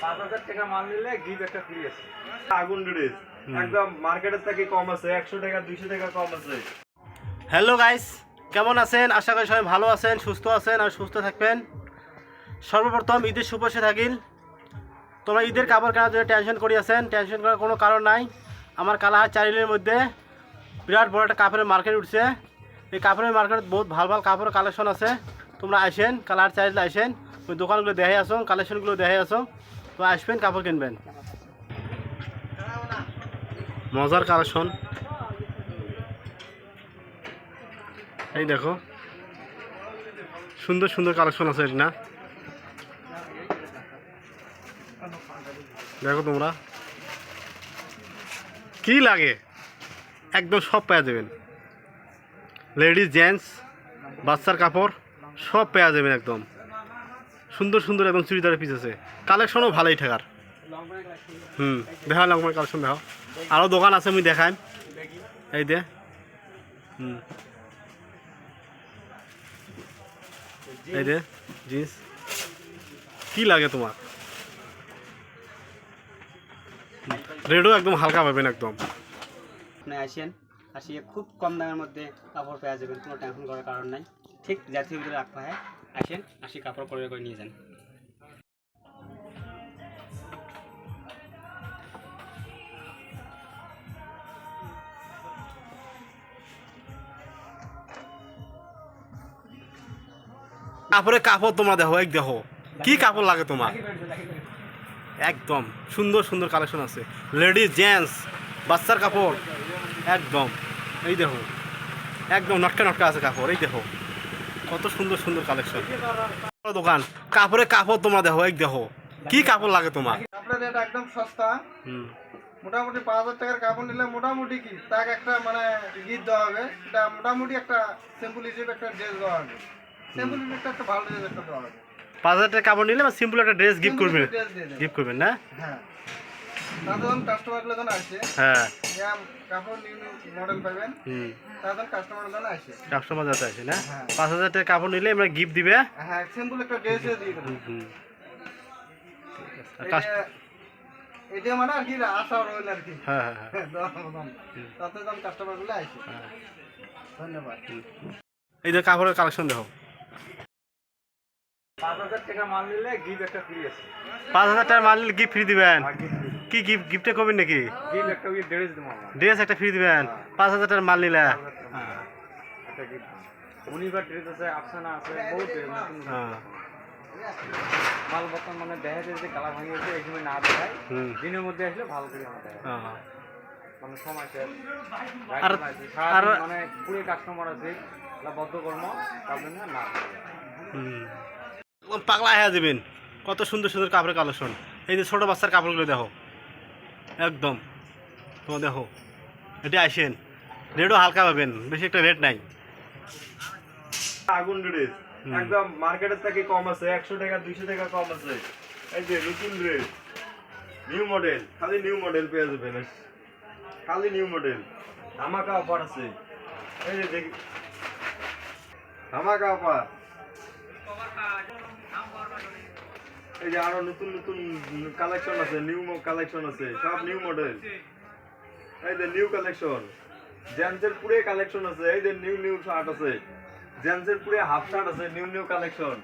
5000 টাকা মাল নিলে গিফট একটা ফ্রি আছে। আগুন ড্রেস একদম মার্কেটের থেকে কম আছে, 100 টাকা 200 টাকা কম আছে। হ্যালো গাইস, কেমন আছেন? আশা করি সবাই ভালো আছেন, সুস্থ আছেন আর সুস্থ থাকবেন। সর্বপ্রথম ঈদের শুভেচ্ছা থাকিল। তোমরা ঈদের কাপড় কেনার জন্য টেনশন করি আছেন, টেনশন করার কোনো কারণ নাই। আমার কালাহার চারিলের মধ্যে বিরাট বড় একটা কাপড়ের মার্কেট উঠছে। এই কাপড়ের মার্কেটে বহুত ভালো ভালো কাপড়ের কালেকশন আছে। তোমরা আসেন, কালাহার চারিলে আসেন, ওই দোকানগুলো দেখে আসো, কালেকশনগুলো দেখে আসো। তো আসবেন, কাপড় কিনবেন। মজার কালেকশন এই দেখো, সুন্দর সুন্দর কালেকশন আছে না? দেখো তোমরা কি লাগে, একদম সব পেয়ে যাবেন। লেডিস জেন্টস বাচ্চার কাপড় সব পেয়ে যাবেন। একদম সুন্দর সুন্দর একদম চুড়িদারের পিস আছে, কালেকশনও ভালোই ঠেকার। দেখা লংমের কালেকশন দেখো, আরও দোকান আছে, আমি দেখাই। এই দে এই দে জিন্স কি লাগে তোমার? রেডও একদম হালকা পাবেন একদম। আপনি আসেন, আসিয়ে খুব কম দামের মধ্যে কাপড় পেয়ে যাবেন, কোনো টেনশন করার কারণ নাই। ঠিক জাতীয় ভিতরে রাখতে হয়, আসেন, আসি কাপড় করে নিয়ে যান। কাপড়ে কাপড় তোমরা দেখো, এক দেখো কি কাপড় লাগে তোমার। একদম সুন্দর সুন্দর কালেকশন আছে, লেডিস জেন্টস বাচ্চার কাপড় একদম। এই দেখো একদম নটকা নটকা আছে কাপড়, এই দেখো কত সুন্দর সুন্দর কালেকশন। দোকান কাপড়ে কাপড় তোমরা দেখো, এক দেখো কি কাপড় লাগে তোমার। কাপড়ের রেট একদম সস্তা। মোটামুটি 5000 টাকার কাপড় নিলে মোটামুটি কি তাকে একটা মানে গিফট দেওয়া হবে। এটা মোটামুটি একটা সিম্পল হিসেবে একটা ড্রেস দেওয়া হবে। সিম্পল হিসেবে একটা ভালো ড্রেস একটা দেওয়া হবে। 5000 টাকার কাপড় নিলে সিম্পল একটা ড্রেস গিফট করবেন, গিফট করবেন না? হ্যাঁ, সাধারণ কাস্টমারগুলো যখন আসে, হ্যাঁ কাপড় নিউ নিউ মডেল পাবেন। সাধারণ কাস্টমার যখন আসে, কাস্টমার যাতে আসে না, 5000 টাকার কাপড় নিলে আমরা গিফট দিবে। হ্যাঁ, সিম্পল একটা ড্রেস দিয়ে দেবো। এটা মানে আর কি আশা রইল আর কি। হ্যাঁ হ্যাঁ হ্যাঁ, তাতে যখন কাস্টমারগুলো আসে। ধন্যবাদ। এই যে কাপড়ের কালেকশন দেখো, 5000 টাকা মাল নিলে গিফট একটা ফ্রি আছে। 5000 টাকার মাল নিলে গিফট ফ্রি দিবেন? কি গিফট, গিফটে করবেন নাকি? গিফট একটা ড্রেস দেবো। ড্রেস একটা ফ্রি দিবেন 5000 টাকার মাল নিলে? একটা গিফট। উনিবার ড্রেস আছে, আফসানা আছে, বহুত মাল বর্তমান মানে দেখা যায় যে কালা ভাঙিয়েছে, এই সময় না দেখায়, দিনের মধ্যে আসলে ভালো করে দেখায়। মানে সময় শেষ আর মানে পুরো কাস্টমার আছে, বদ্ধকর্ম তার জন্য না পাগলা হয়ে যাবেন। কত সুন্দর সুন্দর কাপড়ের কালেকশন। এই যে ছোটো বাচ্চার কাপড়গুলো দেখো, একদম তোমার দেখো, এটা আসেন, রেটও হালকা পাবেন, বেশি একটা রেট নাই। আগুন ড্রেস একদম মার্কেটের থেকে কম আছে, 100 টাকা 200 টাকা কম আছে। এই যে নতুন ড্রেস, নিউ মডেল, খালি নিউ মডেল পেয়ে যাবেন, খালি নিউ মডেল। ধামাকা অফার আছে, এই যে দেখি ধামাকা অফার। এই যে আরো নতুন নতুন কালেকশন আছে, নিউ কালেকশন আছে, সব নিউ মডেল। এই যে নিউ কালেকশন, জেন্টসের পুরো কালেকশন আছে। এই যে নিউ নিউ শার্ট আছে, জেন্টসের পুরো হাফ শার্ট আছে, নিউ নিউ কালেকশন।